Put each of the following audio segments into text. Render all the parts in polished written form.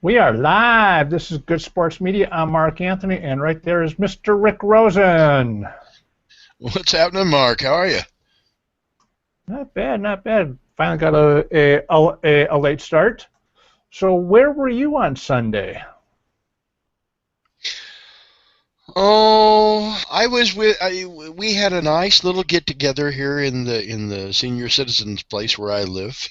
We are live. This is Good Sports Media. I'm Mark Anthony, and right there is Mr. Rick Rosen. What's happening, Mark? How are you? Not bad, not bad. Finally got a late start. So where were you on Sunday? Oh, we had a nice little get together here in the senior citizens place where I live.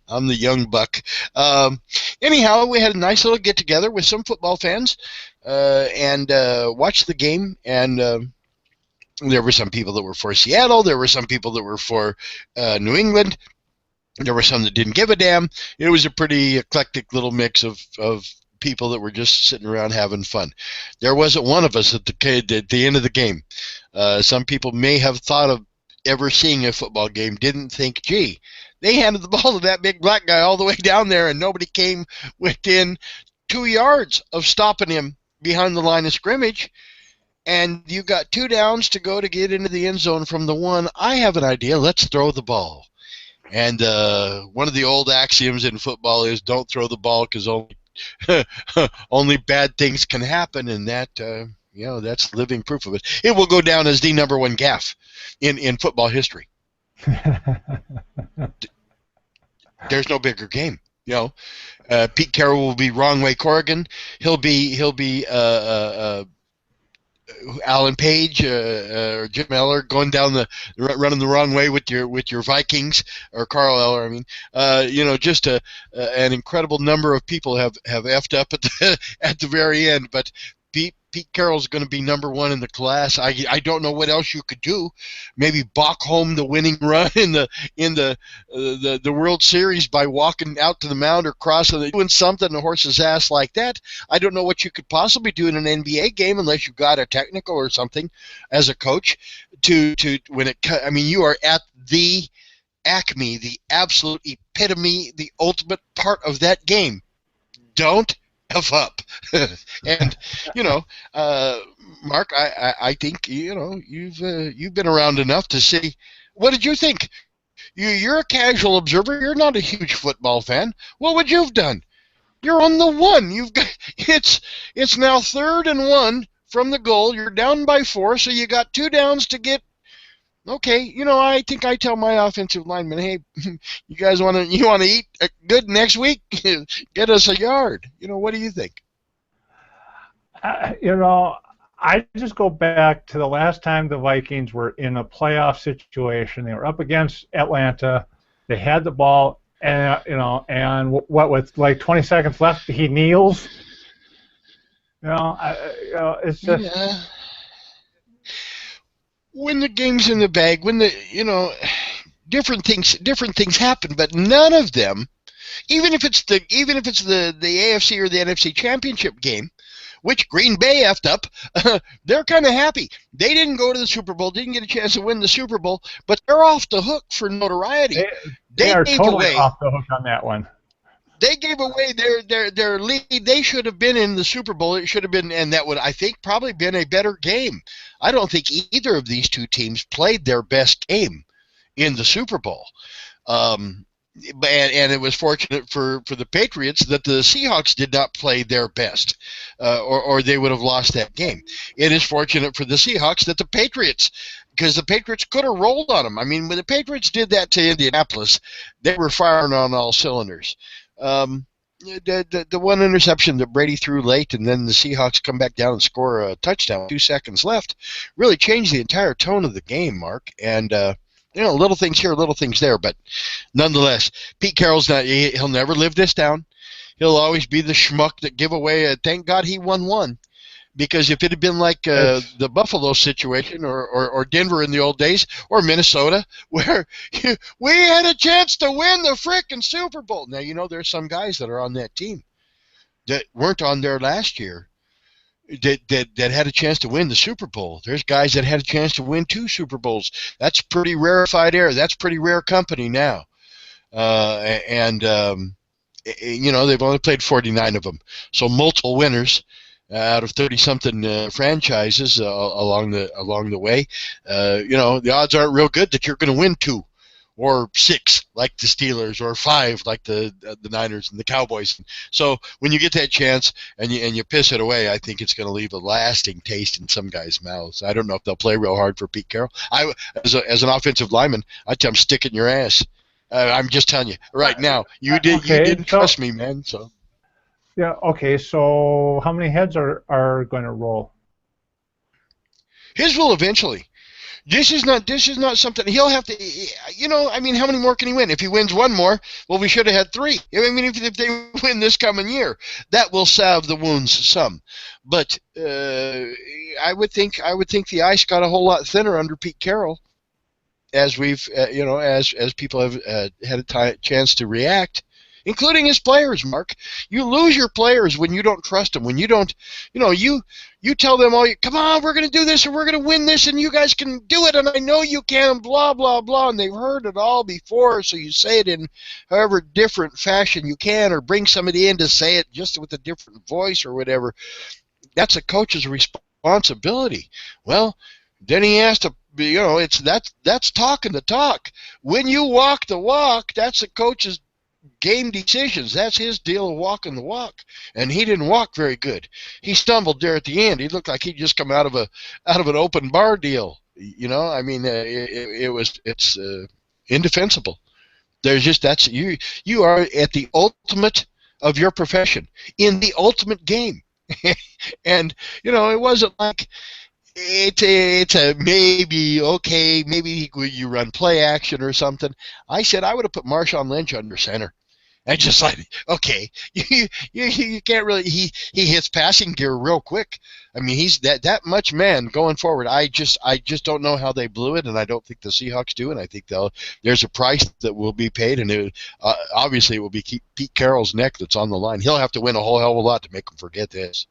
I'm the young buck. Um, Anyhow, we had a nice little get together with some football fans, and watched the game. And there were some people that were for Seattle. There were some people that were for New England. There were some that didn't give a damn. It was a pretty eclectic little mix of people that were just sitting around having fun. There wasn't one of us at the end of the game. Some people may have thought of ever seeing a football game, didn't think, gee, they handed the ball to that big black guy all the way down there, and nobody came within 2 yards of stopping him behind the line of scrimmage. And you got two downs to go to get into the end zone from the one. I have an idea. Let's throw the ball. And one of the old axioms in football is don't throw the ball because only bad things can happen, and that's living proof of it. It will go down as the number one gaffe in football history. There's no bigger game. Pete Carroll will be wrong way Corrigan. He'll be Alan Page or Jim Eller going down running the wrong way with your Vikings, or Carl Eller. I mean, just an incredible number of people have effed up at the very end. But Pete Carroll's going to be number one in the class. I don't know what else you could do. Maybe balk home the winning run in the World Series by walking out to the mound or doing something the horse's ass like that. I don't know what you could possibly do in an NBA game unless you got a technical or something as a coach to when it. I mean, you are at the acme, the absolute epitome, the ultimate part of that game. Don't F up. And Mark, I think you've been around enough to see. What did you think? You're a casual observer. You're not a huge football fan. What would you have done? You're on the one. You've got it's now 3rd and 1 from the goal. You're down by 4, so you got 2 downs to get. Okay, I think I tell my offensive lineman, hey, you guys want to eat good next week? Get us a yard. What do you think? I just go back to the last time the Vikings were in a playoff situation. They were up against Atlanta. They had the ball, and what with like 20 seconds left, he kneels. It's just. Yeah. When the game's in the bag, different things happen, but none of them, even if it's the AFC or the NFC championship game, which Green Bay effed up, they're kind of happy. They didn't go to the Super Bowl, didn't get a chance to win the Super Bowl, but they're off the hook for notoriety. They are totally off the hook on that one. They gave away their lead. They should have been in the Super Bowl. It should have been, and that would, I think, probably been a better game. I don't think either of these two teams played their best game in the Super Bowl. And it was fortunate for the Patriots that the Seahawks did not play their best, or they would have lost that game. It is fortunate for the Seahawks that because the Patriots could have rolled on them. I mean, when the Patriots did that to Indianapolis, they were firing on all cylinders. The one interception that Brady threw late, and then the Seahawks come back down and score a touchdown, 2 seconds left, really changed the entire tone of the game, Mark. And little things here, little things there, but nonetheless, Pete Carroll's he'll never live this down. He'll always be the schmuck that give away. Thank God he won one. Because if it had been like the Buffalo situation or Denver in the old days or Minnesota, where we had a chance to win the frickin' Super Bowl. Now, there's some guys that are on that team that weren't on there last year that had a chance to win the Super Bowl. There's guys that had a chance to win 2 Super Bowls. That's pretty rarefied air. That's pretty rare company now. They've only played 49 of them. So multiple winners. Out of 30-something franchises along the way, the odds aren't real good that you're going to win 2 or 6 like the Steelers, or 5 like the Niners and the Cowboys. So when you get that chance and you piss it away, I think it's going to leave a lasting taste in some guys' mouths. I don't know if they'll play real hard for Pete Carroll. As an offensive lineman, I'd tell him, stick it in your ass. I'm just telling you right now. You didn't trust me, man. So yeah, okay. So how many heads are going to roll? his will eventually. This is not something he'll have to. I mean, how many more can he win? If he wins one more, well, we should have had 3. I mean, if they win this coming year, that will salve the wounds some. But I would think the ice got a whole lot thinner under Pete Carroll, as we've as people have had a chance to react, including his players. Mark, you lose your players when you don't trust them. When you don't, you tell them, come on, we're going to do this and we're going to win this and you guys can do it and I know you can, blah, blah, blah. And they've heard it all before, so you say it in however different fashion you can, or bring somebody in to say it just with a different voice or whatever. That's a coach's responsibility. Well, then he has to, that's talking the talk. When you walk the walk, that's a coach's game decisions. That's his deal of walking the walk, and he didn't walk very good. He stumbled there at the end. He looked like he'd just come out of an open bar deal. I mean, it's indefensible. There's just you are at the ultimate of your profession in the ultimate game, and it wasn't like. It's a maybe, okay, maybe you run play action or something. I said I would have put Marshawn Lynch under center. And just like, okay, you can't really, he hits passing gear real quick. I mean, he's that much man going forward. I just don't know how they blew it, and I don't think the Seahawks do, and I think there's a price that will be paid, and obviously it will be Pete Carroll's neck that's on the line. He'll have to win a whole hell of a lot to make them forget this.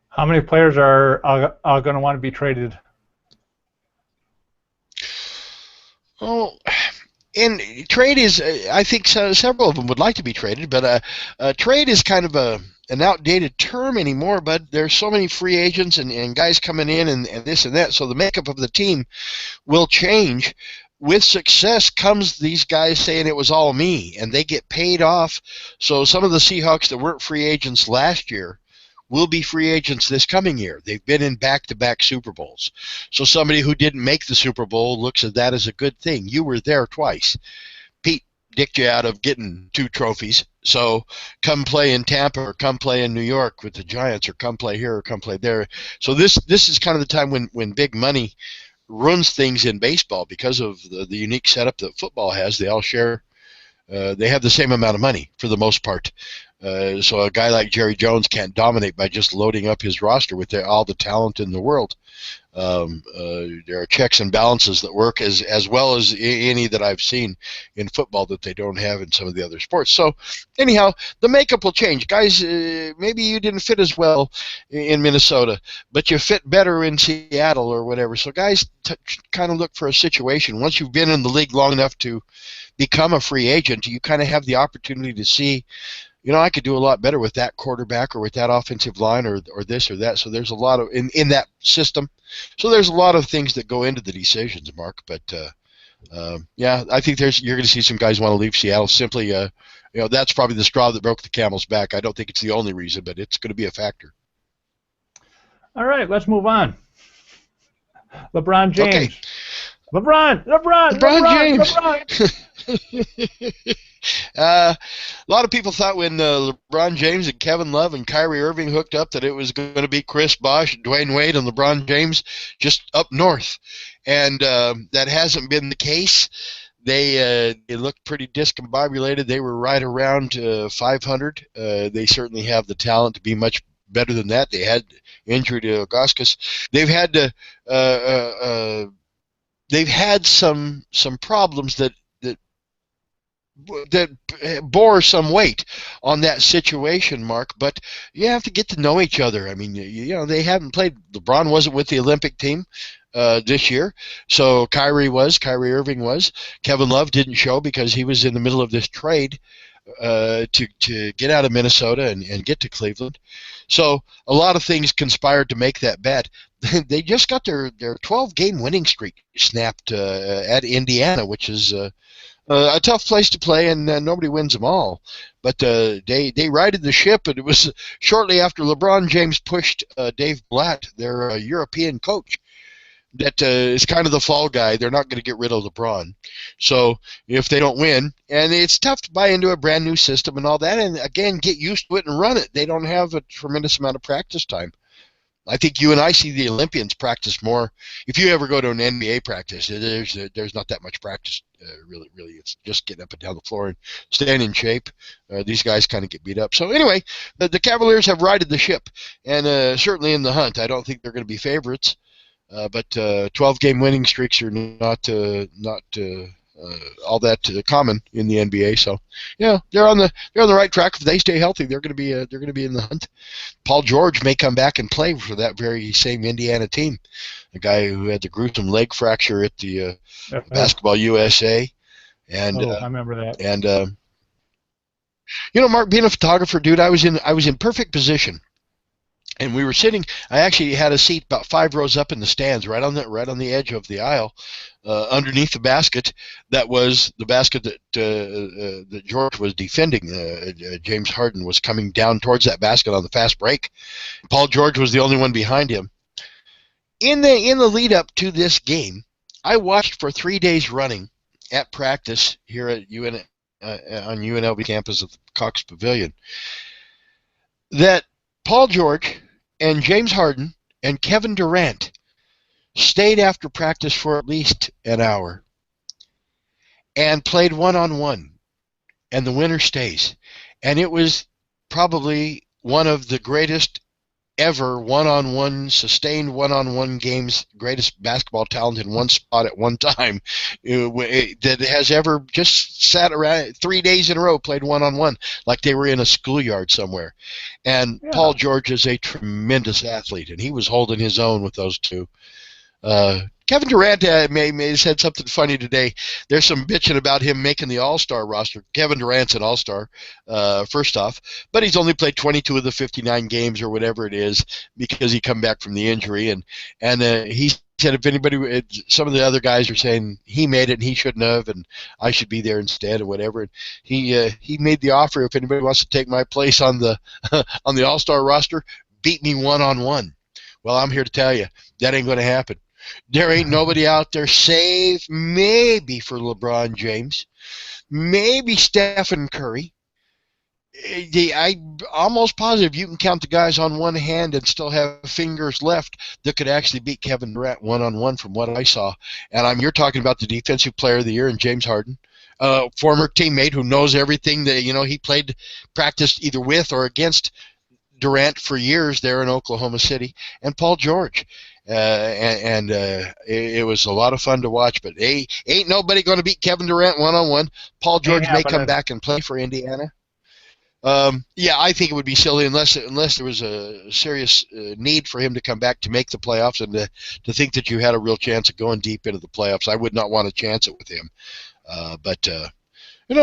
How many players are going to want to be traded? Oh, and trade is, I think several of them would like to be traded, but trade is kind of an outdated term anymore. But there's so many free agents and guys coming in and this and that, so the makeup of the team will change. With success comes these guys saying it was all me, and they get paid off. So some of the Seahawks that weren't free agents last year will be free agents this coming year. They've been in back-to-back Super Bowls. So somebody who didn't make the Super Bowl looks at that as a good thing. You were there twice. Pete dicked you out of getting 2 trophies. So come play in Tampa, or come play in New York with the Giants, or come play here or come play there. So this is kind of the time when big money runs things in baseball because of the unique setup that football has. They all share. They have the same amount of money for the most part. So a guy like Jerry Jones can't dominate by just loading up his roster with all the talent in the world. There are checks and balances that work as well as any that I've seen in football that they don't have in some of the other sports. So anyhow, the makeup will change. Guys, maybe you didn't fit as well in Minnesota, but you fit better in Seattle or whatever. So guys kind of look for a situation. Once you've been in the league long enough to become a free agent, you kind of have the opportunity to see, I could do a lot better with that quarterback or with that offensive line or this or that. So there's a lot of in that system. So there's a lot of things that go into the decisions, Mark. But yeah, I think you're going to see some guys want to leave Seattle. Simply, that's probably the straw that broke the camel's back. I don't think it's the only reason, but it's going to be a factor. All right, let's move on. LeBron James. Okay. LeBron James. A lot of people thought when LeBron James and Kevin Love and Kyrie Irving hooked up that it was going to be Chris Bosh, Dwayne Wade, and LeBron James just up north, and that hasn't been the case. They looked pretty discombobulated. They were right around 500. They certainly have the talent to be much better than that. They had injury to Augustus. They've had to. They've had some problems that bore some weight on that situation, Mark. But you have to get to know each other. I mean, they haven't played. LeBron wasn't with the Olympic team this year, so Kyrie Irving was. Kevin Love didn't show because he was in the middle of this trade to get out of Minnesota and get to Cleveland. So a lot of things conspired to make that bet. they just got their 12-game winning streak snapped at Indiana, which is a tough place to play, and nobody wins them all. But they righted the ship, and it was shortly after LeBron James pushed Dave Blatt, their European coach, that is kind of the fall guy. They're not going to get rid of LeBron. So if they don't win, and it's tough to buy into a brand new system and all that, and again, get used to it and run it. They don't have a tremendous amount of practice time. I think you and I see the Olympians practice more. If you ever go to an NBA practice, there's not that much practice, really. It's just getting up and down the floor and staying in shape. These guys kind of get beat up. So anyway, the Cavaliers have righted the ship, and certainly in the hunt. I don't think they're going to be favorites. But 12-game winning streaks are not all that common in the NBA. So, yeah, they're on the right track. If they stay healthy, they're going to be in the hunt. Paul George may come back and play for that very same Indiana team, the guy who had the gruesome leg fracture at the Basketball USA. And I remember that. And Mark, being a photographer, dude, I was in perfect position. And we were sitting. I actually had a seat about 5 rows up in the stands, right on the edge of the aisle, underneath the basket. That was the basket that George was defending. James Harden was coming down towards that basket on the fast break. Paul George was the only one behind him. In the lead up to this game, I watched for 3 days running at practice here at on UNLV campus at the Cox Pavilion. That Paul George and James Harden and Kevin Durant stayed after practice for at least an hour and played one-on-one, and the winner stays. And it was probably one of the greatest ever sustained one-on-one games, greatest basketball talent in one spot at one time that has ever just sat around 3 days in a row, played one-on-one like they were in a schoolyard somewhere. And yeah. Paul George is a tremendous athlete, and he was holding his own with those two. Kevin Durant may said something funny today. There's some bitching about him making the All-Star roster. Kevin Durant's an All-Star, first off, but he's only played 22 of the 59 games or whatever it is because he come back from the injury. And he said if anybody, some of the other guys are saying he made it and he shouldn't have, and I should be there instead or whatever. And he made the offer, if anybody wants to take my place on the on the All-Star roster, beat me one-on-one. Well, I'm here to tell you that ain't going to happen. There ain't nobody out there save maybe for LeBron James, maybe Stephen Curry. I'm almost positive you can count the guys on one hand and still have fingers left that could actually beat Kevin Durant one-on-one from what I saw. And you're talking about the Defensive Player of the Year and James Harden, former teammate who knows everything that he practiced either with or against Durant for years there in Oklahoma City, and Paul George. It was a lot of fun to watch, but ain't nobody going to beat Kevin Durant one-on-one. Paul George may come back and play for Indiana. Yeah, I think it would be silly unless there was a serious need for him to come back to make the playoffs and to think that you had a real chance of going deep into the playoffs. I would not want to chance it with him. But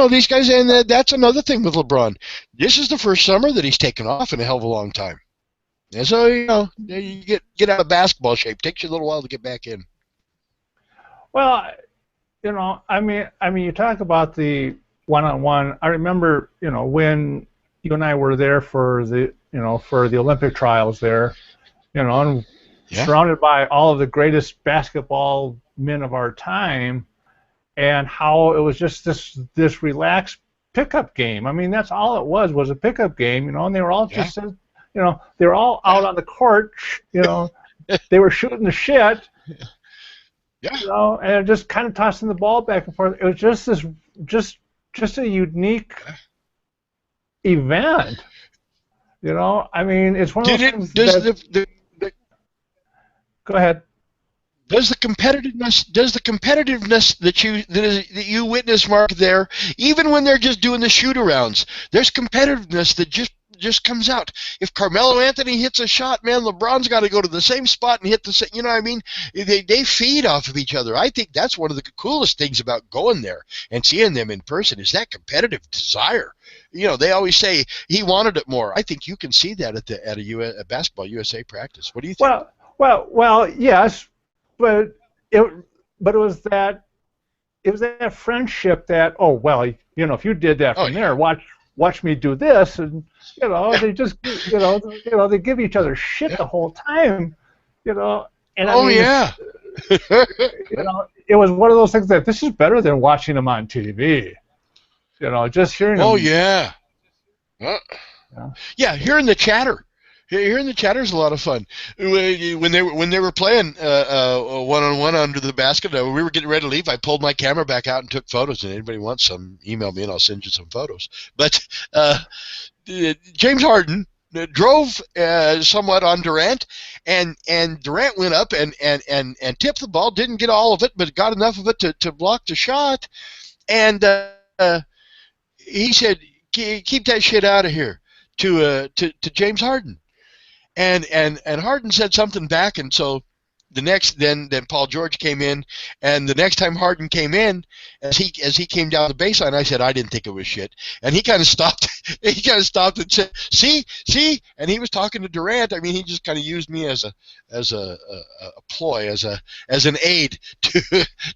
these guys, and that's another thing with LeBron. This is the first summer that he's taken off in a hell of a long time. And so, you get out of basketball shape. Takes you a little while to get back in. Well, I mean, you talk about the one-on-one. I remember, when you and I were there for the Olympic trials there, and surrounded by all of the greatest basketball men of our time, and how it was just this relaxed pickup game. I mean, that's all it was a pickup game, and they were all just, they were all out on the court, they were shooting the shit, and just kind of tossing the ball back and forth. It was just a unique event. I mean, it's one of those things Go ahead. Does the competitiveness that you witness, Mark, there, even when they're just doing the shoot-arounds, there's competitiveness that just comes out. If Carmelo Anthony hits a shot, man, LeBron's got to go to the same spot and hit the same. You know what I mean? They feed off of each other. I think that's one of the coolest things about going there and seeing them in person is that competitive desire. They always say he wanted it more. I think you can see that at a Basketball USA practice. What do you think? well, yes, but it, but it was that friendship that, oh well, if you did that Oh from yeah, there, watch me do this, and yeah, they just they give each other shit yeah. the whole time, you know, and I Oh mean it's yeah. it was one of those things that this is better than watching them on TV, just hearing Oh them. yeah. Uh, Yeah. Yeah, hearing the chatter. Hearing the chatter is a lot of fun. When they were playing one on one under the basket, we were getting ready to leave. I pulled my camera back out and took photos. And anybody wants some, email me and I'll send you some photos. But James Harden drove somewhat on Durant, and Durant went up and tipped the ball. Didn't get all of it, but got enough of it to block the shot. And he said, "Keep that shit out of here," to James Harden. And Harden said something back, and so then Paul George came in, and the next time Harden came in, as he came down the baseline, I said I didn't think it was shit, and he kind of stopped. He kind of stopped and said, "See," and he was talking to Durant. I mean, he just kind of used me as a ploy, as an aid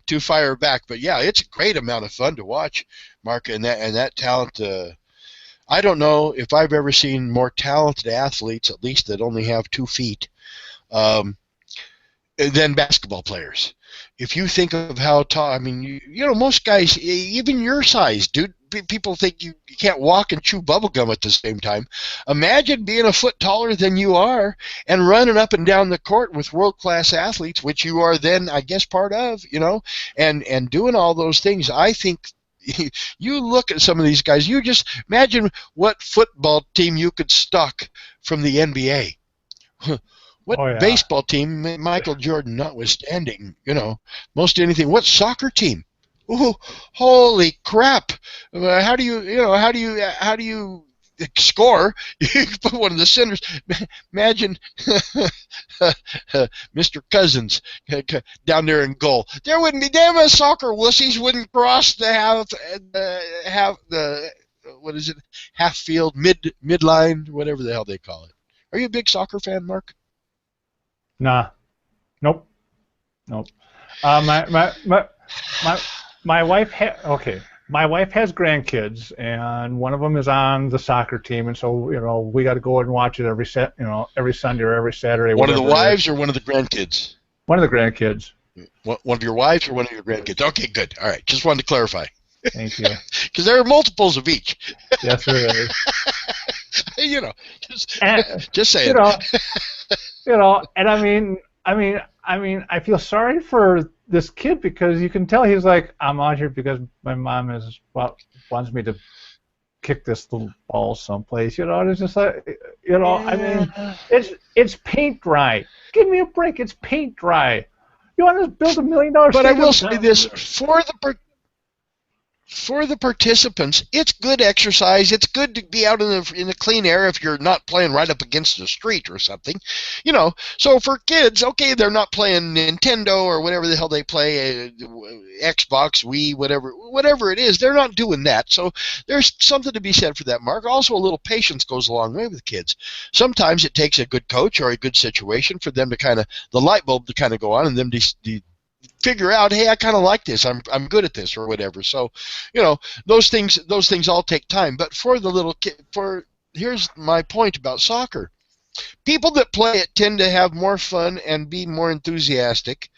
to fire back. But yeah, it's a great amount of fun to watch, Mark, and that talent. I don't know if I've ever seen more talented athletes, at least that only have 2 feet, um, than basketball players. If you think of how tall, I mean, most guys, even your size, dude, people think you can't walk and chew bubble gum at the same time. Imagine being a foot taller than you are and running up and down the court with world-class athletes, which you are then, I guess, part of, and doing all those things. I think you look at some of these guys, you just imagine what football team you could stock from the NBA. What Oh yeah. baseball team, Michael Jordan notwithstanding, most anything. What soccer team? Ooh, holy crap! How do you score? You put one of the centers. Imagine Mr. Cousins down there in goal. There wouldn't be damn soccer wussies wouldn't cross the have the what is it, half field, midline, whatever the hell they call it. Are you a big soccer fan, Mark? Nah. Nope. Nope. My my wife okay. My wife has grandkids, and one of them is on the soccer team, and so we got to go and watch it every Sunday or every Saturday, One of the whatever it is. wives or one of the grandkids? One of the grandkids. One of your wives or one of your grandkids? Okay, good. All right, just wanted to clarify. Thank you. Because there are multiples of each. Yes, there is. Just, And, just saying. you know, and I feel sorry for this kid because you can tell he's like, I'm out here because my mom wants me to kick this little ball someplace. And it's just like, it's paint dry. Give me a break. It's paint dry. You want to build $1 million But I stadium? will say this, for the participants, it's good exercise. It's good to be out in the clean air if you're not playing right up against the street or something. So for kids, okay, they're not playing Nintendo or whatever the hell they play, Xbox, Wii, whatever it is. They're not doing that. So there's something to be said for that, Mark. Also, a little patience goes a long way with kids. Sometimes it takes a good coach or a good situation for them to the light bulb to kind of go on, and them to figure out, hey, I kind of like this. I'm good at this or whatever. So, those things all take time. But for the little kid, here's my point about soccer. People that play it tend to have more fun and be more enthusiastic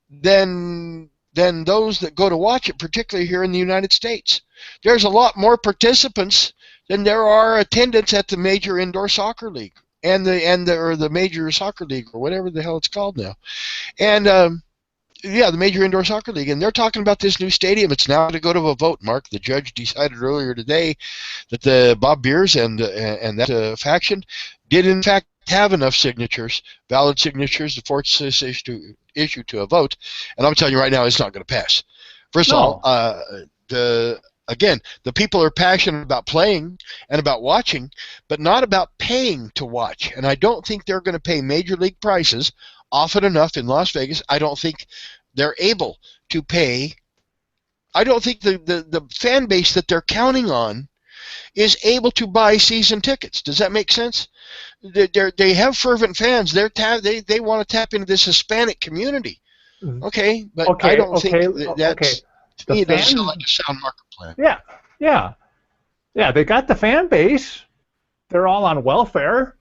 than those that go to watch it, particularly here in the United States. There's a lot more participants than there are attendants at the major indoor soccer league and the major soccer league or whatever the hell it's called now. And yeah, the Major Indoor Soccer League, and they're talking about this new stadium. It's now to go to a vote, Mark. The judge decided earlier today that the Bob Beers and that faction did in fact have enough signatures, valid signatures, to force this issue to a vote. And I'm telling you right now, it's not going to pass. First of all, the people are passionate about playing and about watching, but not about paying to watch. And I don't think they're going to pay major league prices often enough in Las Vegas. I don't think they're able to pay. I don't think the fan base that they're counting on is able to buy season tickets. Does that make sense? They have fervent fans. They want to tap into this Hispanic community. Okay, but I don't think that's, to The me, it doesn't sound fans, like a sound market plan. yeah. They got the fan base. They're all on welfare.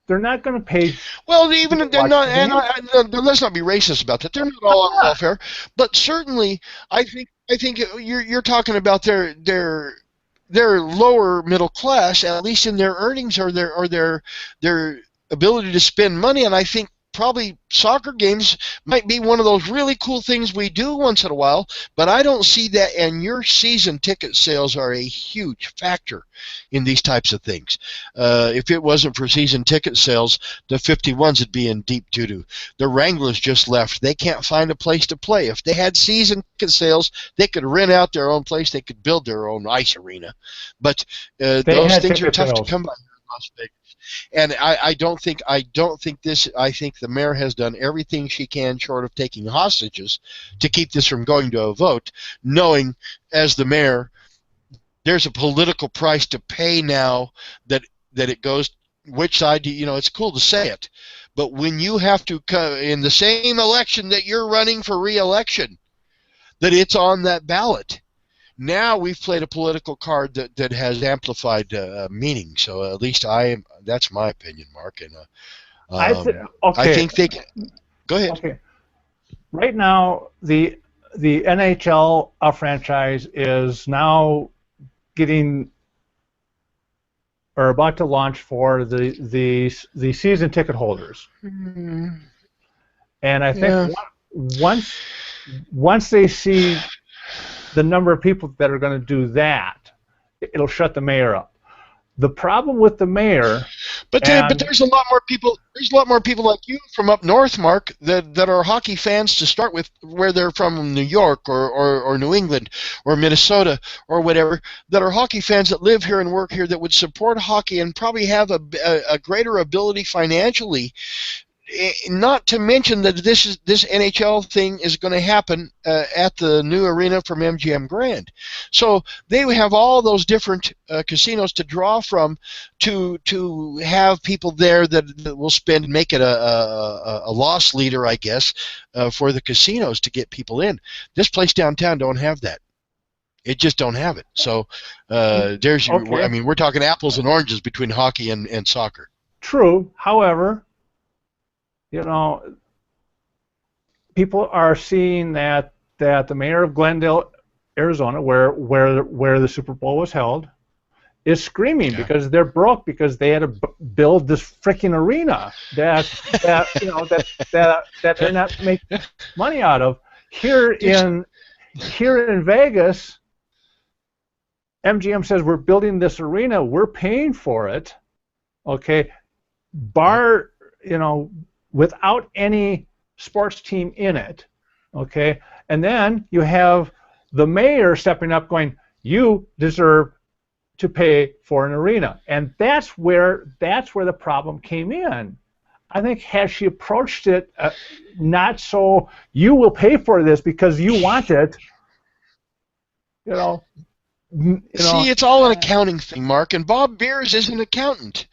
They're not going to pay. Well, even if they're watch not, the and game. let's not be racist about that. They're not all on welfare, but certainly, I think you're talking about their lower middle class, at least in their earnings or their ability to spend money. And I think probably soccer games might be one of those really cool things we do once in a while, but I don't see that, and your season ticket sales are a huge factor in these types of things. If it wasn't for season ticket sales, the 51s would be in deep doo-doo. The Wranglers just left. They can't find a place to play. If they had season ticket sales, they could rent out their own place. They could build their own ice arena. But those things are tough to come by in Las Vegas. And I don't think this. I think the mayor has done everything she can, short of taking hostages, to keep this from going to a vote, knowing, as the mayor, there's a political price to pay now that it goes which side. It's cool to say it, but when you have to in the same election that you're running for re-election, that it's on that ballot. Now we've played a political card that has amplified meaning. So at least that's my opinion, Mark. And I think they can. Go ahead. Okay. Right now, the NHL franchise is now getting or about to launch for the season ticket holders. Mm-hmm. And I think once they see the number of people that are going to do that, it'll shut the mayor up. The problem with the mayor, but there's a lot more people. There's a lot more people like you from up north, Mark, that are hockey fans to start with, where they're from, New York or New England or Minnesota or whatever, that are hockey fans that live here and work here, that would support hockey and probably have a greater ability financially. Not to mention that this NHL thing is going to happen at the new arena from MGM Grand. So they have all those different casinos to draw from to have people there that will spend and make it a loss leader, I guess, for the casinos to get people in. This place downtown don't have that. It just don't have it. So I mean, we're talking apples and oranges between hockey and soccer. True. However, people are seeing that the mayor of Glendale, Arizona, where the Super Bowl was held, is screaming because they're broke because they had to build this freaking arena that they're not making money out of. Here in Vegas, MGM says we're building this arena, we're paying for it, okay, without any sports team in it, okay? And then you have the mayor stepping up going, you deserve to pay for an arena. And that's where the problem came in. I think had she approached it not so, you will pay for this because you want it, See, it's all an accounting thing, Mark, and Bob Beers is an accountant.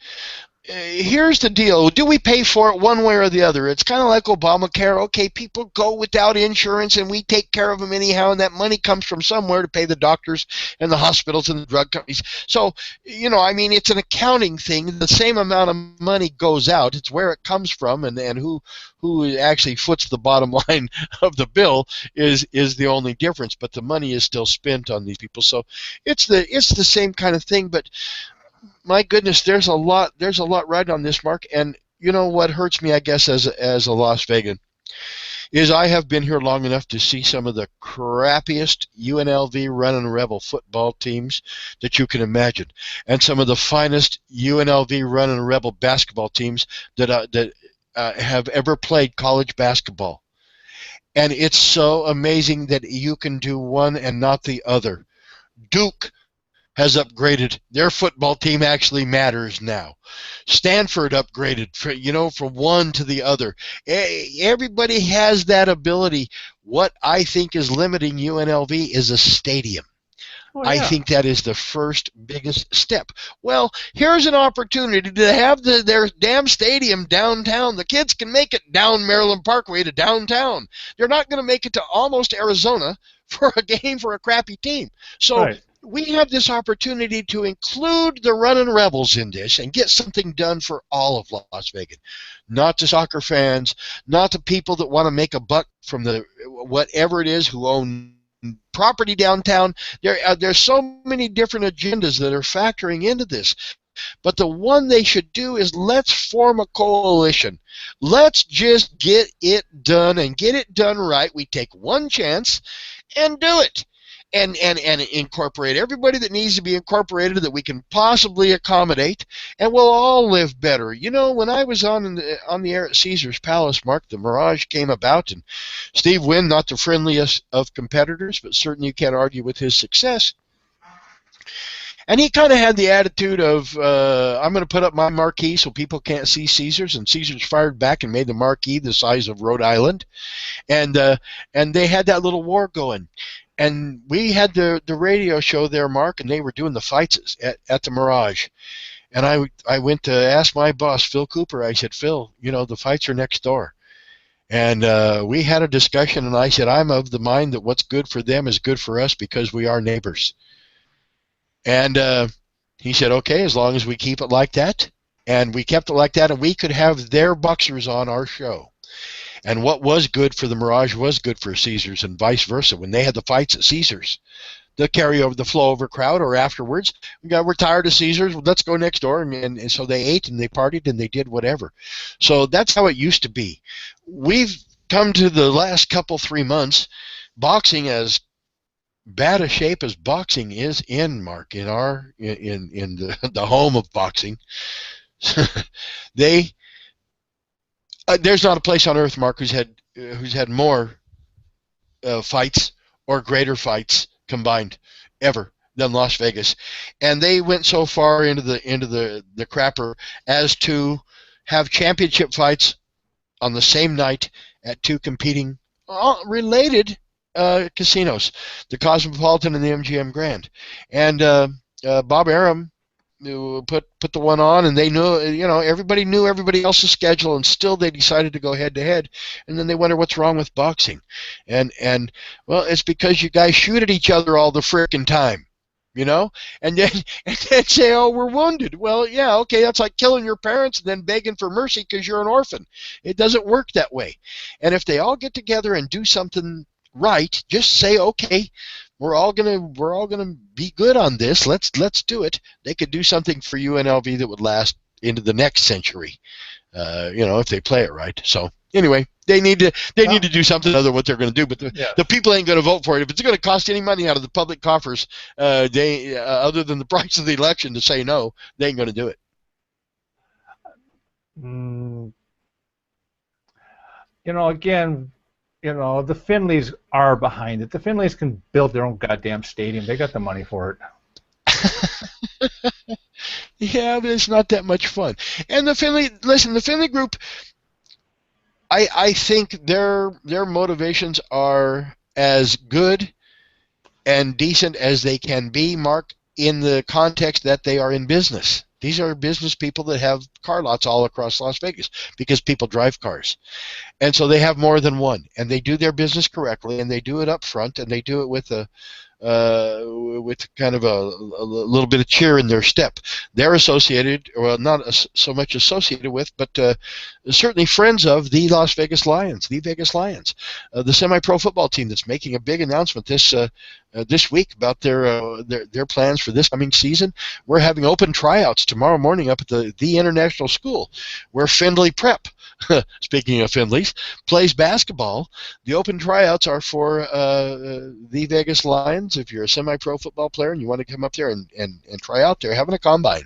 Here's the deal. Do we pay for it one way or the other? It's kind of like Obamacare. Okay, people go without insurance, and we take care of them anyhow, and that money comes from somewhere to pay the doctors and the hospitals and the drug companies. So, I mean, it's an accounting thing. The same amount of money goes out. It's where it comes from, and who actually foots the bottom line of the bill is the only difference. But the money is still spent on these people. So it's the same kind of thing, but my goodness, there's a lot right on this, Mark. And you know what hurts me, I guess, as a Las Vegan, is I have been here long enough to see some of the crappiest UNLV Run and Rebel football teams that you can imagine, and some of the finest UNLV Run and Rebel basketball teams that have ever played college basketball. And it's so amazing that you can do one and not the other. Duke has upgraded. Their football team actually matters now. Stanford upgraded from one to the other. Everybody has that ability. What I think is limiting UNLV is a stadium. Oh I yeah. think that is the first biggest step. Well, here's an opportunity to have their damn stadium downtown. The kids can make it down Maryland Parkway to downtown. They're not going to make it to almost Arizona for a game for a crappy team. So Right. we have this opportunity to include the running rebels in this and get something done for all of Las Vegas. Not the soccer fans, not the people that want to make a buck from the whatever it is who own property downtown. There's so many different agendas that are factoring into this. But the one they should do is let's form a coalition. Let's just get it done and get it done right. We take one chance and do it. And incorporate everybody that needs to be incorporated that we can possibly accommodate, and we'll all live better. You know, when I was on the air at Caesar's Palace, Mark, the Mirage came about, and Steve Wynn, not the friendliest of competitors, but certainly you can't argue with his success. And he kind of had the attitude of, I'm going to put up my marquee so people can't see Caesars, and Caesars fired back and made the marquee the size of Rhode Island, and they had that little war going. And we had the radio show there, Mark, and they were doing the fights at the Mirage. And I went to ask my boss, Phil Cooper. I said, Phil, you know, the fights are next door. And we had a discussion, and I said, I'm of the mind that what's good for them is good for us because we are neighbors. And he said, okay, as long as we keep it like that. And we kept it like that, and we could have their boxers on our show. And what was good for the Mirage was good for Caesars, and vice versa. When they had the fights at Caesars, the carryover, the flow over crowd, or afterwards, we're tired of Caesars, well, let's go next door. And so they ate and they partied and they did whatever. So that's how it used to be. We've come to the last couple, 3 months, boxing as bad a shape as boxing is in, Mark, in the home of boxing. There's not a place on earth, Mark, who's had more fights or greater fights combined ever than Las Vegas, and they went so far into the crapper as to have championship fights on the same night at two competing related casinos, the Cosmopolitan and the MGM Grand, and Bob Arum put the one on, and they knew, you know, everybody knew everybody else's schedule, and still they decided to go head to head. And then they wonder what's wrong with boxing, and well, it's because you guys shoot at each other all the frickin' time, you know, and then say, oh, we're wounded. Well, yeah, okay, that's like killing your parents and then begging for mercy because you're an orphan. It doesn't work that way. And if they all get together and do something right, just say, okay, we're all gonna be good on this. Let's do it. They could do something for UNLV that would last into the next century, you know, if they play it right. So anyway, they need to do something other than what they're going to do. But the people ain't going to vote for it. If it's going to cost any money out of the public coffers, other than the price of the election to say no, they ain't going to do it. You know, again, you know, the Finleys are behind it. The Finleys can build their own goddamn stadium. They got the money for it. Yeah, but it's not that much fun. And the Finley group, I think their motivations are as good and decent as they can be, Mark, in the context that they are in business. These are business people that have car lots all across Las Vegas because people drive cars. And so they have more than one, and they do their business correctly, and they do it up front, and they do it with kind of a little bit of cheer in their step. They're associated, well, not so much associated with, but certainly friends of the Las Vegas Lions, the Vegas Lions, the semi-pro football team that's making a big announcement this week about their plans for this coming season. We're having open tryouts tomorrow morning up at the International School, where Findlay Prep, speaking of Findlay's, plays basketball. The open tryouts are for the Vegas Lions. If you're a semi-pro football player and you want to come up there and try out, they're having a combine.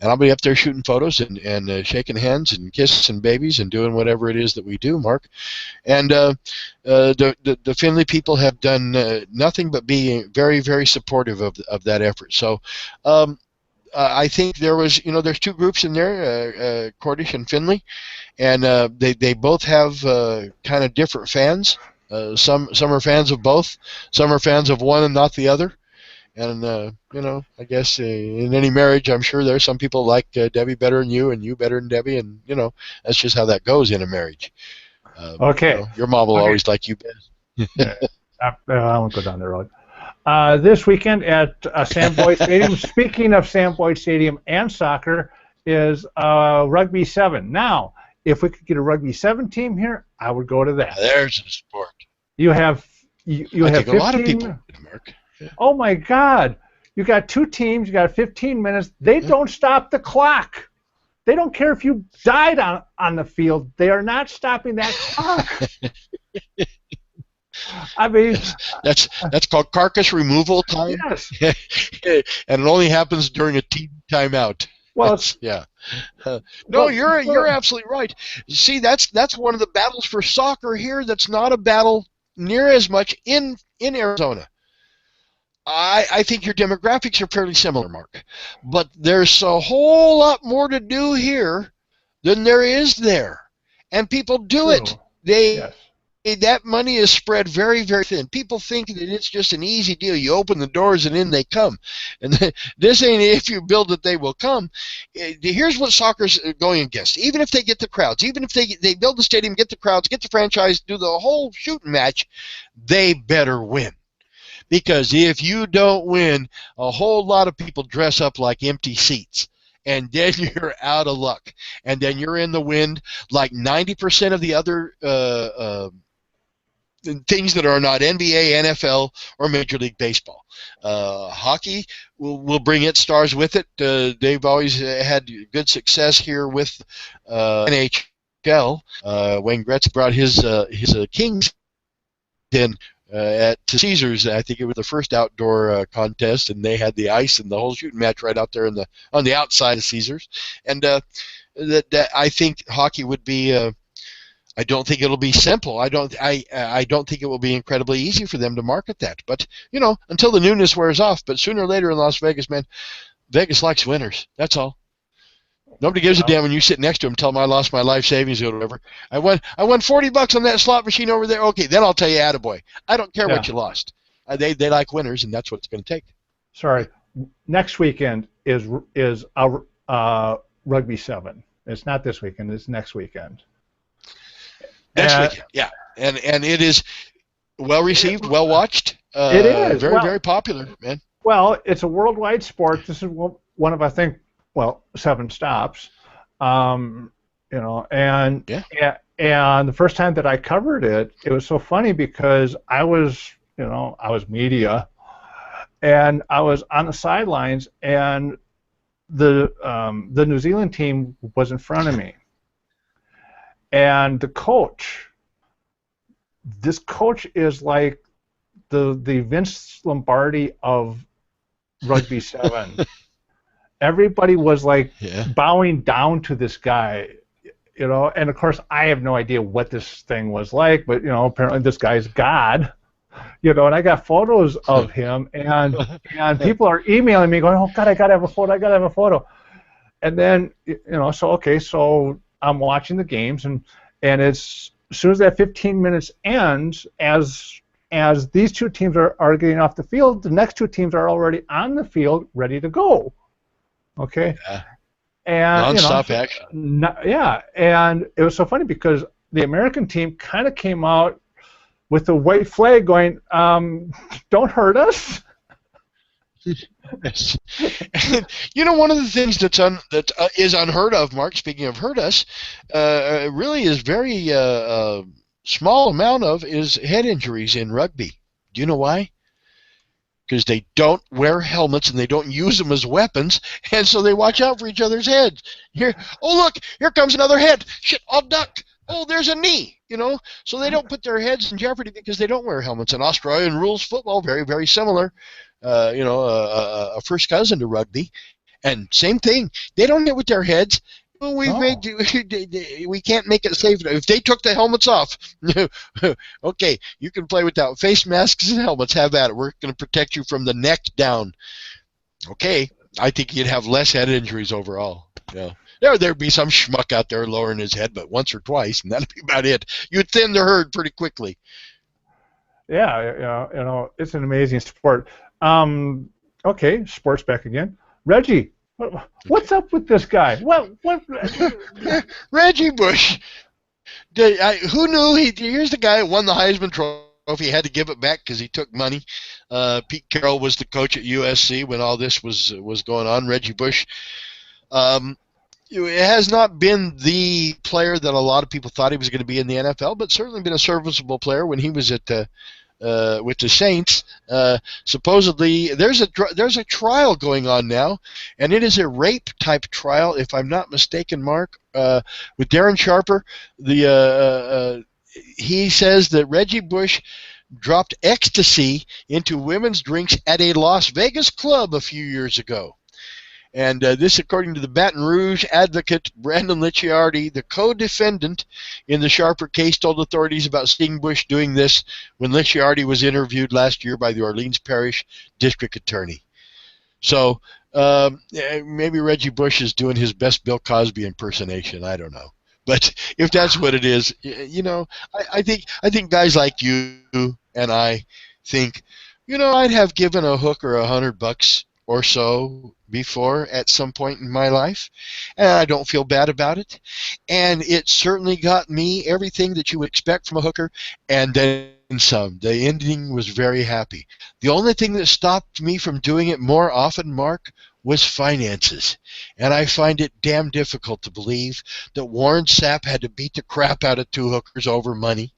And I'll be up there shooting photos and shaking hands and kissing babies and doing whatever it is that we do, Mark. And the Findlay people have done nothing but be very, very supportive of that effort. So I think there's two groups in there, Cordish and Findlay, and they both have kind of different fans. Some are fans of both. Some are fans of one and not the other. And I guess in any marriage, I'm sure there's some people like Debbie better than you, and you better than Debbie, and that's just how that goes in a marriage. Okay. Your mom will Okay. always like you best. Yeah. I won't go down the road. This weekend at Sam Boyd Stadium, speaking of Sam Boyd Stadium and soccer, is Rugby 7. Now, if we could get a Rugby 7 team here, I would go to that. There's a sport. You have you I have think a lot of 15. people, Mark. Yeah. Oh my God! You got two teams. You got 15 minutes. They don't stop the clock. They don't care if you died on the field. They are not stopping that clock. I mean, that's called carcass removal time. yes. And it only happens during a team timeout. Well, yeah. No, well, you're absolutely right. See, that's one of the battles for soccer here. That's not a battle near as much in Arizona. I think your demographics are fairly similar, Mark, but there's a whole lot more to do here than there is there, and people do it. Yes. That money is spread very, very thin. People think that it's just an easy deal. You open the doors and in they come. And this ain't if you build it, they will come. Here's what soccer's going against. Even if they get the crowds, even if they build the stadium, get the crowds, get the franchise, do the whole shooting match, they better win. Because if you don't win, a whole lot of people dress up like empty seats. And then you're out of luck. And then you're in the wind like 90% of the other things that are not NBA, NFL, or Major League Baseball. Hockey will bring its stars with it. They've always had good success here with NHL. Wayne Gretzky brought his Kings in to Caesars. I think it was the first outdoor contest, and they had the ice and the whole shooting match right out there on the outside of Caesars. And that I think hockey would be. I don't think it'll be simple. I don't think it will be incredibly easy for them to market that. But until the newness wears off. But sooner or later in Las Vegas, man, Vegas likes winners. That's all. Nobody gives a damn when you sit next to them. Tell them I lost my life savings or whatever. I won $40 on that slot machine over there. Okay, then I'll tell you, attaboy. I don't care what you lost. They like winners, and that's what it's going to take. Sorry, next weekend is our Rugby 7. It's not this weekend. It's next weekend. Next weekend, yeah, and it is well received, well watched. It is very popular, man. Well, it's a worldwide sport. This is one of, I think, 7 stops. And the first time that I covered it, it was so funny because I was media, and I was on the sidelines, and the New Zealand team was in front of me. And the coach, this coach is like the Vince Lombardi of Rugby 7. Everybody was like bowing down to this guy, and of course I have no idea what this thing was like, but apparently this guy's God, and I got photos of him, and people are emailing me going, oh God, I gotta have a photo, and then so I'm watching the games, and as soon as that 15 minutes ends, as these two teams are getting off the field, the next two teams are already on the field ready to go. Okay. Yeah. And non-stop action. And it was so funny because the American team kind of came out with a white flag going, don't hurt us. Yes. And, one of the things that is unheard of, Mark, speaking of hurt us, really is very small amount of is head injuries in rugby. Do you know why? Because they don't wear helmets and they don't use them as weapons, and so they watch out for each other's heads. Look, here comes another head. Shit, I'll duck. Oh, there's a knee. So they don't put their heads in jeopardy because they don't wear helmets. And Australian rules football, very, very similar. A first cousin to rugby, and same thing. They don't hit with their heads. Well, we can't make it safe. If they took the helmets off, okay, you can play without face masks and helmets. Have at it. We're going to protect you from the neck down. Okay, I think you'd have less head injuries overall. Yeah. There'd be some schmuck out there lowering his head, but once or twice, and that'd be about it. You'd thin the herd pretty quickly. Yeah, it's an amazing sport. Okay, sports back again. Reggie, Okay. what's up with this guy? What? Reggie Bush. Who knew? Here's the guy who won the Heisman Trophy. He had to give it back because he took money. Pete Carroll was the coach at USC when all this was going on. Reggie Bush. Um, it has not been the player that a lot of people thought he was going to be in the NFL, but certainly been a serviceable player when he was at with the Saints. Supposedly, there's a trial going on now, and it is a rape type trial, if I'm not mistaken, Mark. With Darren Sharper, he says that Reggie Bush dropped ecstasy into women's drinks at a Las Vegas club a few years ago. And this, according to the Baton Rouge advocate Brandon Licciardi, the co-defendant in the Sharper case, told authorities about seeing Bush doing this when Licciardi was interviewed last year by the Orleans Parish District Attorney. So maybe Reggie Bush is doing his best Bill Cosby impersonation. I don't know. But if that's what it is, I think guys like you and I think, I'd have given a hooker $100 or so before at some point in my life, and I don't feel bad about it. And it certainly got me everything that you would expect from a hooker, and then some. The ending was very happy. The only thing that stopped me from doing it more often, Mark, was finances. And I find it damn difficult to believe that Warren Sapp had to beat the crap out of two hookers over money,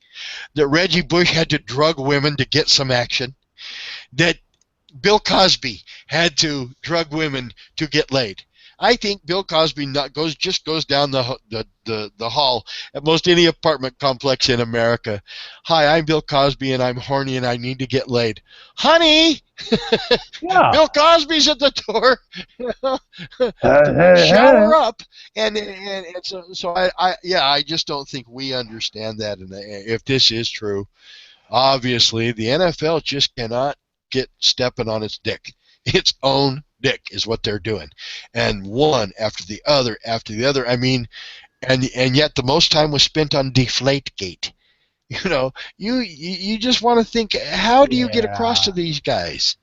that Reggie Bush had to drug women to get some action, that Bill Cosby had to drug women to get laid. I think Bill Cosby just goes down the hall at most any apartment complex in America. Hi, I'm Bill Cosby and I'm horny and I need to get laid. Honey, Yeah. Bill Cosby's at the door. Hey, Shower up, and so I just don't think we understand that. And if this is true, obviously the NFL just cannot get stepping on its dick. Its own dick is what they're doing, and one after the other after the other. I mean, and yet the most time was spent on Deflategate. You just want to think, how do you get across to yeah. these guys?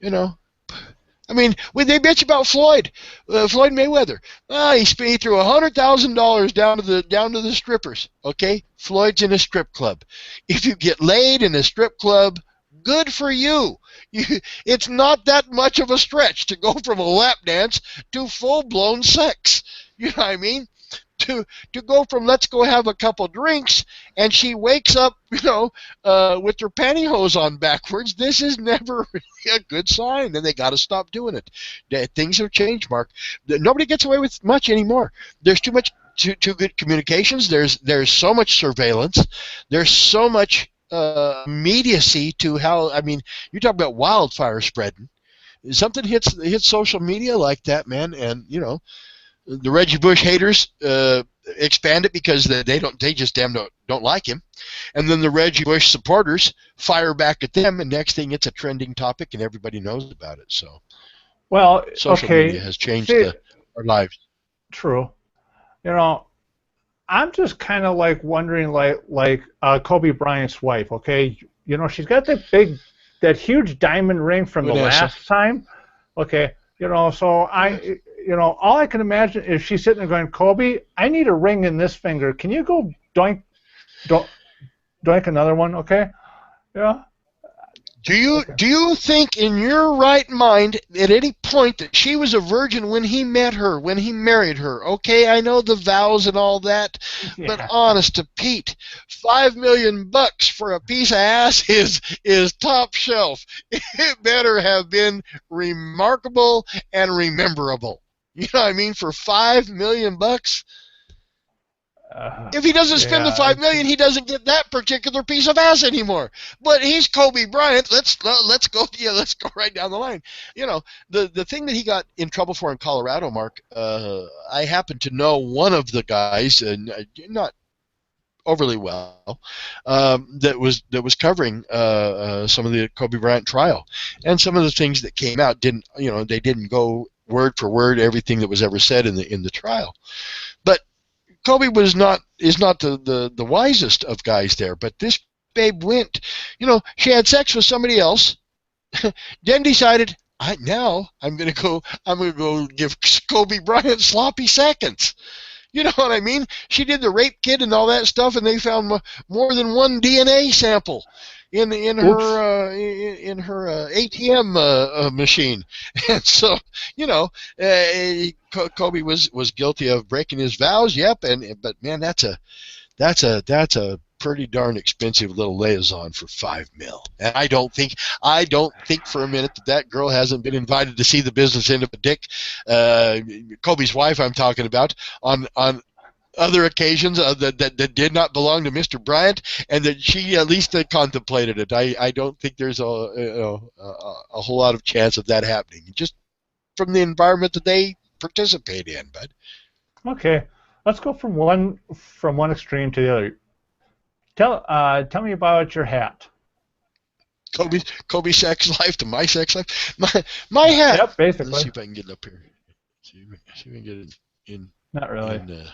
I mean, when they bitch about Floyd Mayweather, he threw $100,000 down to the strippers. Okay, Floyd's in a strip club. If you get laid in a strip club, good for you. It's not that much of a stretch to go from a lap dance to full-blown sex. You know what I mean? To go from let's go have a couple drinks and she wakes up, with her pantyhose on backwards. This is never really a good sign, and they got to stop doing it. Things have changed, Mark. Nobody gets away with much anymore. There's too good communications. There's so much surveillance. There's so much immediacy to how. I mean, you talk about wildfire spreading. Something hits social media like that, man, and the Reggie Bush haters expand it because they just don't like him, and then the Reggie Bush supporters fire back at them, and next thing it's a trending topic and everybody knows about it. So, Well, social media has changed our lives. True. I'm just kind of like wondering, like Kobe Bryant's wife. Okay, she's got that huge diamond ring from the Vanessa. last time. Okay, so all I can imagine is she's sitting there going, Kobe, I need a ring in this finger. Can you go doink another one? Okay, yeah. Do you think in your right mind at any point that she was a virgin when he met her, when he married her? Okay, I know the vows and all that, but honest to Pete, $5 million for a piece of ass is top shelf. It better have been remarkable and rememberable. You know what I mean? For $5 million. If he doesn't spend the $5 million, he doesn't get that particular piece of ass anymore. But he's Kobe Bryant. Let's go. Yeah, let's go right down the line. The thing that he got in trouble for in Colorado, Mark. I happen to know one of the guys, not overly well, that was covering some of the Kobe Bryant trial, and some of the things that came out didn't go word for word everything that was ever said in the trial, but Kobe is not the wisest of guys there, but this babe went, she had sex with somebody else, then decided, I'm gonna go give Kobe Bryant sloppy seconds. You know what I mean? She did the rape kit and all that stuff, and they found more than one DNA sample in Oops. her ATM machine. And so, you know, Kobe was guilty of breaking his vows. Yep, but man, that's a pretty darn expensive little liaison for $5 million. And I don't think for a minute that girl hasn't been invited to see the business end of a dick. Kobe's wife, I'm talking about, on other occasions that did not belong to Mr. Bryant, and that she at least contemplated it. I don't think there's a whole lot of chance of that happening, just from the environment that they participate in. But Okay, let's go from one extreme to the other. Tell me about your hat. Kobe's sex life to my sex life. My hat. Yep, Let's basically. see if I can get it up here. See if we can get it in Not really. in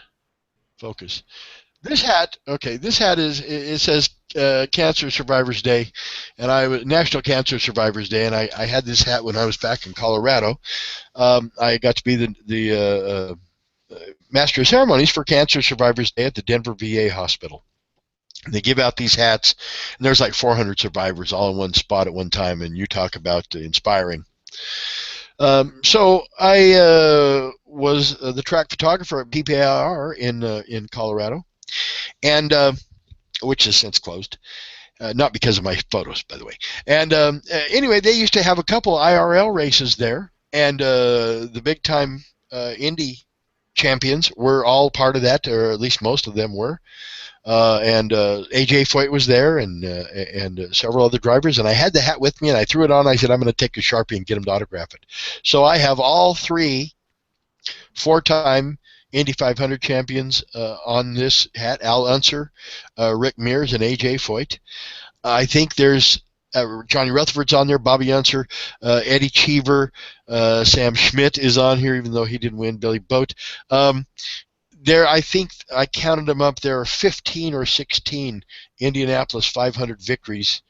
focus. This hat, okay. This hat it says Cancer Survivors Day, and I was National Cancer Survivors Day, and I had this hat when I was back in Colorado. I got to be the master of ceremonies for Cancer Survivors Day at the Denver VA Hospital. They give out these hats, and there's like 400 survivors all in one spot at one time, and you talk about inspiring. So I was the track photographer at PPIR in Colorado, and which has since closed, not because of my photos, by the way. And anyway, they used to have a couple IRL races there, and the big time Indy champions were all part of that, or at least most of them were. And AJ Foyt was there, and several other drivers. And I had the hat with me, and I threw it on. I said, I'm going to take a Sharpie and get him to autograph it. So I have all three four-time Indy 500 champions on this hat: Al Unser, Rick Mears, and AJ Foyt. I think there's Johnny Rutherford's on there, Bobby Unser, Eddie Cheever, Sam Schmidt is on here, even though he didn't win, Billy Boat. I think I counted them up. There are 15 or 16 Indianapolis 500 victories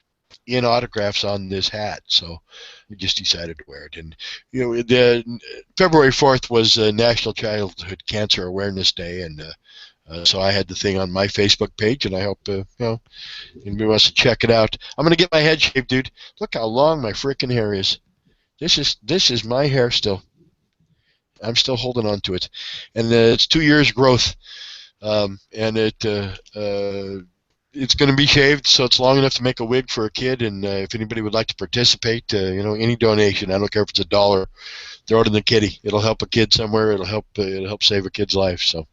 in autographs on this hat. So I just decided to wear it. And the February 4th was National Childhood Cancer Awareness Day, and so I had the thing on my Facebook page, and I hope anybody wants to check it out. I'm gonna get my head shaved, dude. Look how long my freaking hair is. This is my hair still. I'm still holding on to it, and it's 2 years growth, and it's going to be shaved, so it's long enough to make a wig for a kid. And if anybody would like to participate, any donation, I don't care if it's $1, throw it in the kitty. It'll help a kid somewhere. It'll help save a kid's life. So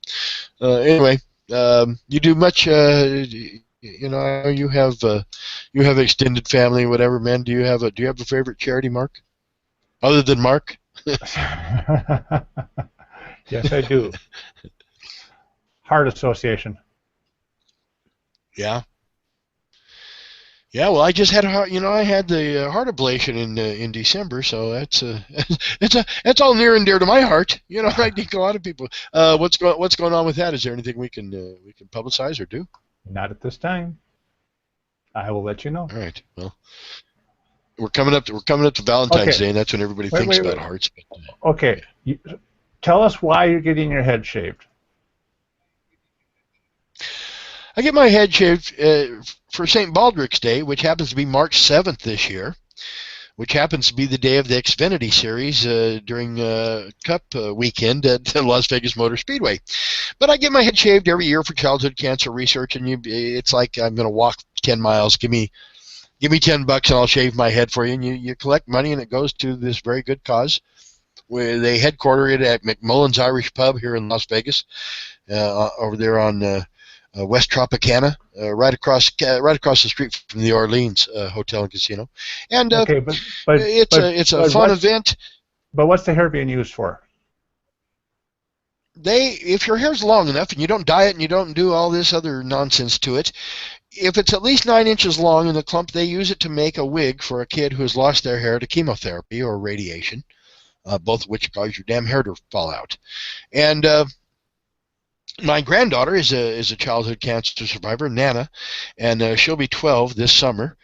anyway, you do much. You have extended family, whatever. Man, do you have a favorite charity, Mark, other than Mark? Yes, I do. Heart Association. Yeah. Yeah. Well, I just had I had the heart ablation in December, so that's it's all near and dear to my heart. I think a lot of people. What's going on with that? Is there anything we can publicize or do? Not at this time. I will let you know. All right. Well, we're coming up to Valentine's Day, and that's when everybody thinks about hearts. But, okay. Tell us why you're getting your head shaved. I get my head shaved for St. Baldrick's Day, which happens to be March 7th this year, which happens to be the day of the Xfinity Series during Cup weekend at the Las Vegas Motor Speedway. But I get my head shaved every year for childhood cancer research, and it's like I'm going to walk 10 miles. Give me $10 and I'll shave my head for you. And you collect money, and it goes to this very good cause, where they headquarter it at McMullen's Irish Pub here in Las Vegas, over there on West Tropicana, right across the street from the Orleans Hotel and Casino. And it's a fun event. But what's the hair being used for? If your hair's long enough and you don't dye it and you don't do all this other nonsense to it, if it's at least 9 inches long in the clump, they use it to make a wig for a kid who has lost their hair to chemotherapy or radiation, both of which cause your damn hair to fall out. And my granddaughter is a childhood cancer survivor, Nana, and she'll be 12 this summer.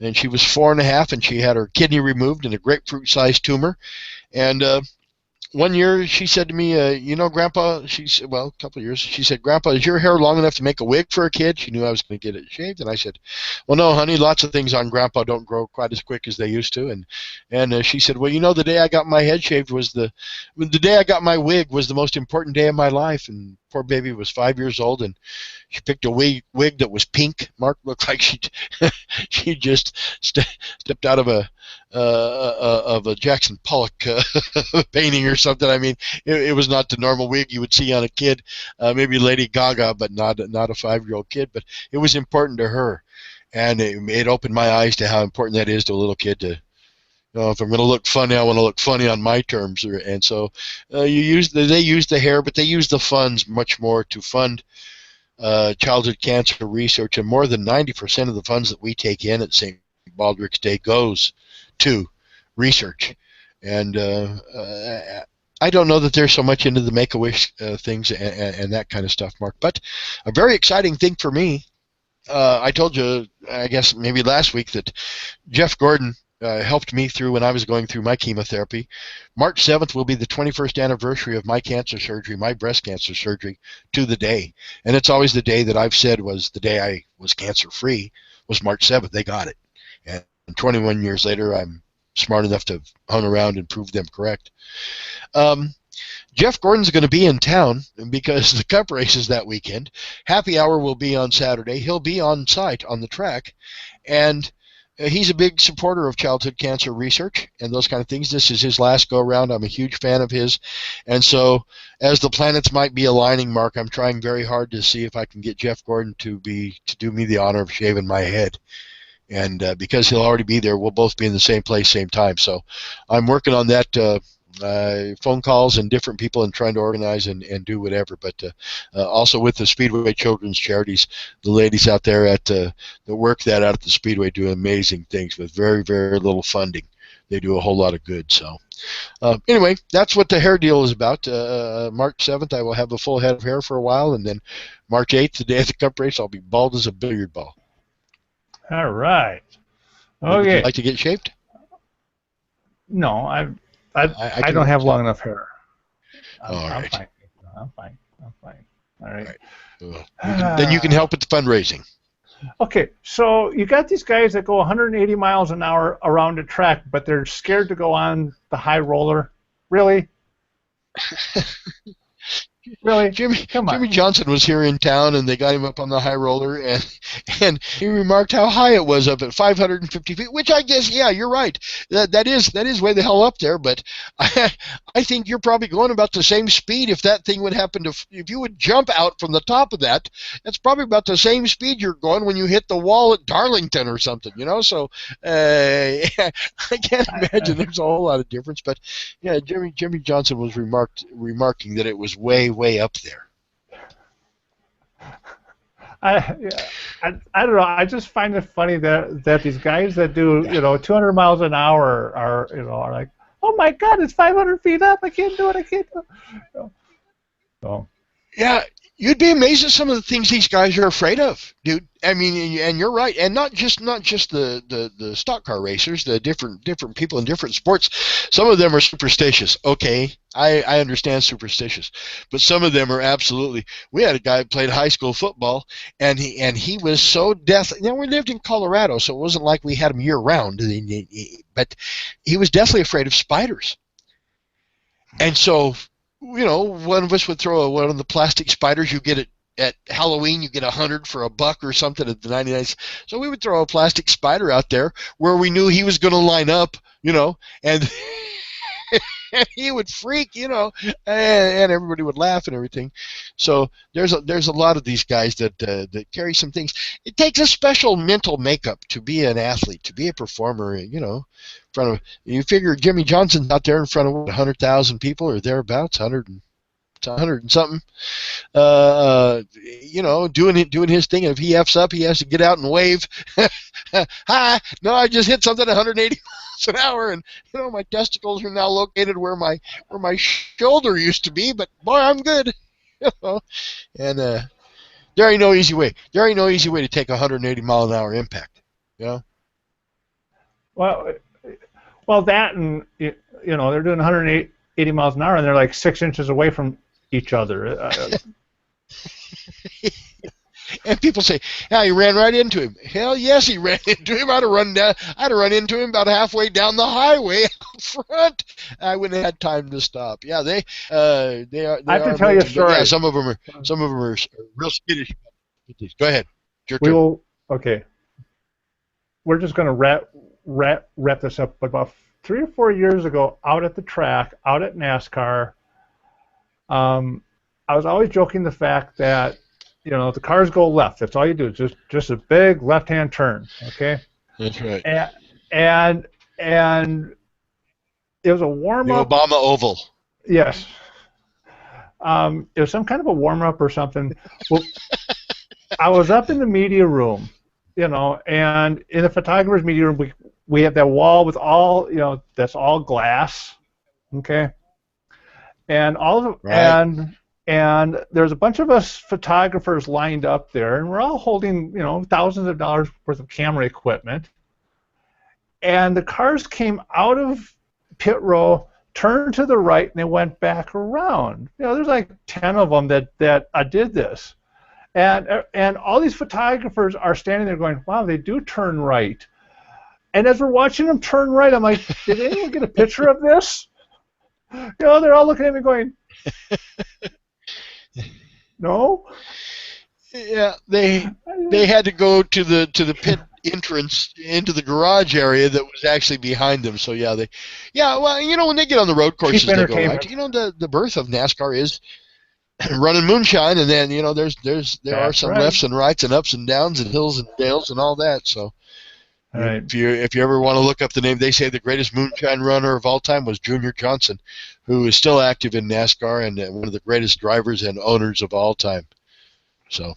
and she was 4.5, and she had her kidney removed and a grapefruit-sized tumor. And one year she said to me, you know, Grandpa, she said, well, a couple of years, she said, Grandpa, is your hair long enough to make a wig for a kid? She knew I was going to get it shaved. And I said, well, no, honey, lots of things on Grandpa don't grow quite as quick as they used to. And she said, well, you know, the day I got my head shaved was the day I got my wig was the most important day of my life. And poor baby was 5 years old, and she picked a wig that was pink. Mark looked like she just stepped out of a Jackson Pollock painting or something. I mean, it was not the normal wig you would see on a kid, maybe Lady Gaga, but not a 5-year-old kid. But it was important to her, and it opened my eyes to how important that is to a little kid. To, you know, if I'm going to look funny, I want to look funny on my terms. And so they use the hair, but they use the funds much more to fund childhood cancer research, and more than 90% of the funds that we take in at St. Baldrick's Day goes to research. And I don't know that there's so much into the Make-A-Wish things and that kind of stuff, Mark. But a very exciting thing for me, I told you, I guess maybe last week, that Jeff Gordon helped me through when I was going through my chemotherapy. March 7th will be the 21st anniversary of my cancer surgery, my breast cancer surgery, to the day. And it's always the day that I've said was the day I was cancer-free, was March 7th. They got it. And 21 years later, I'm smart enough to have hung around and proved them correct. Jeff Gordon's going to be in town because the cup race is that weekend. Happy hour will be on Saturday. He'll be on site on the track, and he's a big supporter of childhood cancer research and those kind of things. This is his last go-around. I'm a huge fan of his. And so as the planets might be aligning, Mark, I'm trying very hard to see if I can get Jeff Gordon to do me the honor of shaving my head. And because he'll already be there, we'll both be in the same place, same time. So I'm working on that, phone calls and different people, and trying to organize and do whatever. But also with the Speedway Children's Charities, the ladies out there that work that out at the Speedway do amazing things with very, very little funding. They do a whole lot of good. So anyway, that's what the hair deal is about. March 7th, I will have a full head of hair for a while, and then March 8th, the day of the cup race, I'll be bald as a billiard ball. All right. Okay. Would you like to get shaved? No, I don't have long enough hair. I'm fine. I'm fine. All right. Then you can help with the fundraising. Okay, so you got these guys that go 180 miles an hour around a track, but they're scared to go on the high roller. Really? Really? Jimmy Johnson was here in town, and they got him up on the high roller, and he remarked how high it was up at 550 feet, which I guess, yeah, you're right. That is way the hell up there, but I think you're probably going about the same speed if that thing would happen to, if you would jump out from the top of that, that's probably about the same speed you're going when you hit the wall at Darlington or something, you know, so I can't imagine there's a whole lot of difference, but yeah, Jimmy Johnson was remarking that it was way up there. I don't know. I just find it funny that these guys that do 200 miles an hour are like, oh my God, it's 500 feet up. I can't do it. So. Yeah, you'd be amazed at some of the things these guys are afraid of, dude. I mean, and you're right, and not just the stock car racers, the different people in different sports. Some of them are superstitious. Okay, I understand superstitious, but some of them are absolutely. We had a guy who played high school football, and he was so deathly. We lived in Colorado, so it wasn't like we had him year round, but he was deathly afraid of spiders, and so. One of us would throw one of the plastic spiders you get at Halloween. You get 100 for $1 or something at the 99. So we would throw a plastic spider out there where we knew he was going to line up, and and he would freak, and everybody would laugh and everything. So there's a lot of these guys that carry some things. It takes a special mental makeup to be an athlete, to be a performer, in front of, you figure Jimmy Johnson's out there in front of 100,000 people or thereabouts, 100 and something, doing his thing. And if he F's up, he has to get out and wave. Hi, no, I just hit something at 180 miles an hour, and my testicles are now located where my shoulder used to be. But boy, I'm good. And there ain't no easy way. There ain't no easy way to take a 180 mile an hour impact. Well, well, that and they're doing 180 miles an hour and they're like 6 inches away from each other. And people say, "Yeah, he ran right into him." Hell yes, he ran into him. I'd have run into him about halfway down the highway out front. I wouldn't have had time to stop. Yeah, they are. I have to tell you a story. Yeah, some of them are real skittish. Go ahead. It's your We turn. will. Okay. We're just going to wrap this up. But about 3 or 4 years ago, out at the track, out at NASCAR, I was always joking the fact that the cars go left. That's all you do. It's just a big left-hand turn. Okay. That's right. And it was a warm-up. The Obama Oval. Yes. It was some kind of a warm-up or something. Well, I was up in the media room, and in the photographer's media room, we have that wall with all, that's all glass. Okay. And and there's a bunch of us photographers lined up there, and we're all holding, thousands of dollars worth of camera equipment. And the cars came out of pit row, turned to the right, and they went back around. There's like 10 of them that did this. And all these photographers are standing there going, wow, they do turn right. And as we're watching them turn right, I'm like, did anyone get a picture of this? They're all looking at me going, no. Yeah, they had to go to the pit entrance into the garage area that was actually behind them. So well, when they get on the road courses, they go right. The birth of NASCAR is running moonshine, and then there are some lefts and rights and ups and downs and hills and dales and all that. So right. If you ever want to look up the name, they say the greatest moonshine runner of all time was Junior Johnson, who is still active in NASCAR and one of the greatest drivers and owners of all time. So,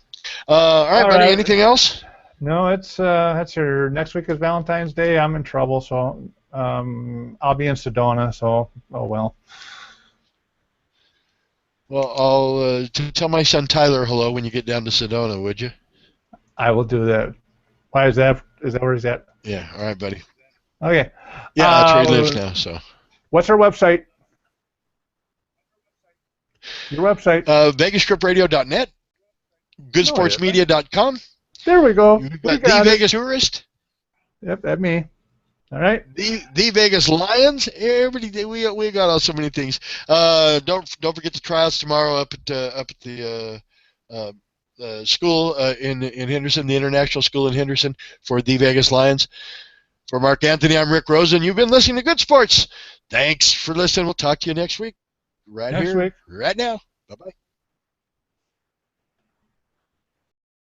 all right, buddy. Anything else? No, that's your next week is Valentine's Day. I'm in trouble, so I'll be in Sedona. So, oh well. Well, I'll tell my son Tyler hello when you get down to Sedona, would you? I will do that. Why is that? Is that where he's at? Yeah. All right, buddy. Okay. Yeah, that's where he lives now. So. What's our website? Your website? VegasStripRadio.net. GoodSportsMedia.com. There we go. You've got The Vegas Tourist. Yep, that's me. All right. The Vegas Lions. Everybody, we got so many things. Don't forget the tryouts tomorrow up at the school in Henderson, the International School in Henderson for the Vegas Lions. For Mark Anthony, I'm Rick Rosen. You've been listening to Good Sports. Thanks for listening. We'll talk to you next week. Right now. Bye bye.